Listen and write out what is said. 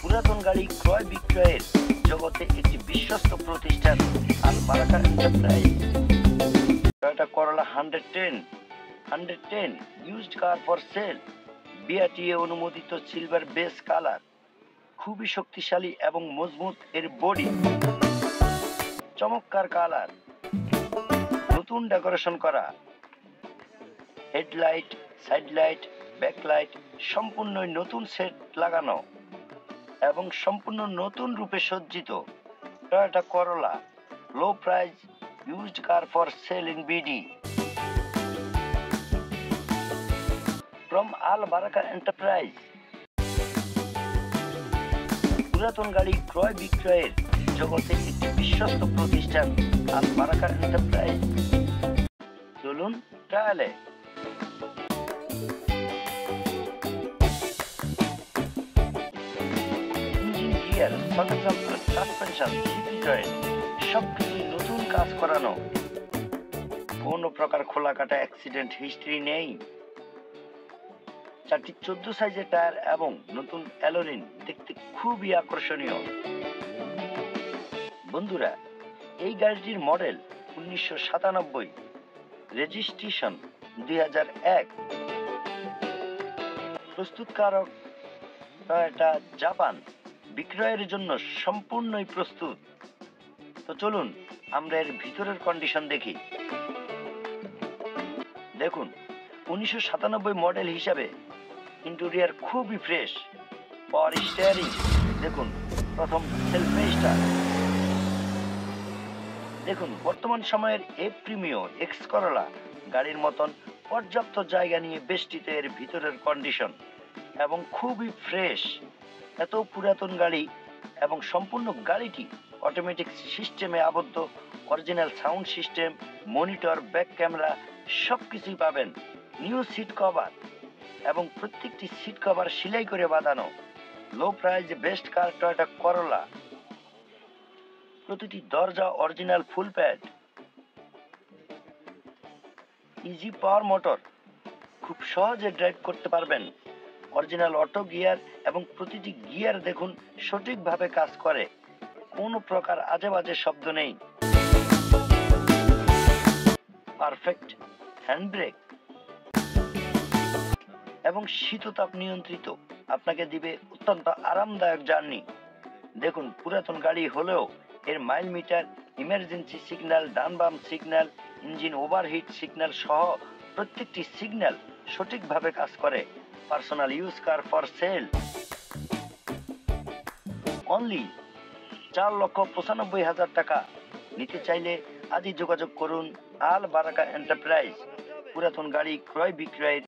পুরাতন গাড়ি ক্রয় বিক্রয়ের জগতে একটি বিশ্বস্ত প্রতিষ্ঠান Al Baraka enterprise. Toyota Corolla 110 used car for sale, BRTA অনুমোদিত সিলভার বেস কালার, খুবই শক্তিশালী এবং মজবুত এর বডি, চমৎকার কালার, নতুন ডেকোরেশন করা, হেডলাইট, সাইড লাইট, ব্যাকলাইট সম্পূর্ণ নতুন সেট লাগানো এবং সম্পূর্ণ নতুন রূপে সজ্জিত Toyota Corolla low price used car for sale in BD from Al Baraka Enterprise. পুরাতন গাড়ি ক্রয় বিক্রয়ের জগতে একটি বিশ্বস্ত প্রতিষ্ঠান আল বারাকা এন্টারপ্রাইজ। চলুন ট্রায়ালে। Engine, gear, suspension, city joint সবকিছু নতুন কাজ করানো, কোনো প্রকার খোলা কাটা অ্যাক্সিডেন্ট হিস্ট্রি নেই। 4টি 14 সাইজের টায়ার এবং নতুন অ্যালোরিন দেখতে খুবই আকর্ষণীয়। বন্ধুরা, এই গাড়িটির মডেল 1997, রেজিস্ট্রেশন 2001, প্রস্তুতকারক টয়োটা জাপান, বিক্রয়ের জন্য সম্পূর্ণই প্রস্তুত। তো চলুন আমরা এর ভিতরের কন্ডিশন দেখি। দেখুন, 1997 মডেল হিসাবে ইন্টেরিয়র খুবই ফ্রেশ। পাওয়ার স্টিয়ারিং দেখুন, প্রথম সেলফ স্টার্ট। দেখুন, বর্তমান সময়ের এ প্রিমিও এক্স করোলা গাড়ির মতন পর্যাপ্ত জায়গা নিয়ে বেষ্টিত এর ভিতরের কন্ডিশন এবং খুবই ফ্রেশ। এত পুরাতন গাড়ি এবং সম্পূর্ণ গাড়িটি অটোমেটিক সিস্টেমে আবদ্ধ, original sound system, monitor, back camera সবকিছুই পাবেন। নিউ সিট কভার এবং প্রত্যেকটি সিট কভার সেলাই করে বাঁধানো। Low price best car Toyota করোলা, প্রতিটি দরজা অরিজিনাল ফুল প্যাড, ইজি পাওয়ার মোটর, খুব সহজে ড্রাইভ করতে পারবেন। অরিজিনাল অটো গিয়ার এবং প্রতিটি গিয়ার দেখুন সঠিকভাবে কাজ করে, কোনো প্রকার আজে বাজে শব্দ নেই। পারফেক্ট হ্যান্ড ব্রেক এবং শীততাপ নিয়ন্ত্রিত, আপনাকে দিবে অত্যন্ত আরামদায়ক জার্নি। দেখুন, পুরাতন গাড়ি হলেও এর মাইল মিটার, ইমার্জেন্সি সিগন্যাল, ডান বাম সিগন্যাল, ইঞ্জিন ওভারহিট সিগন্যাল সহ প্রত্যেকটি সিগন্যাল সঠিকভাবে কাজ করে। Personal use car for sell, only 4,95,000 টাকা। নিতে চাইলে আজই যোগাযোগ করুন আল বারাকা এন্টারপ্রাইজ, পুরাতন গাড়ি ক্রয় বিক্রয়ের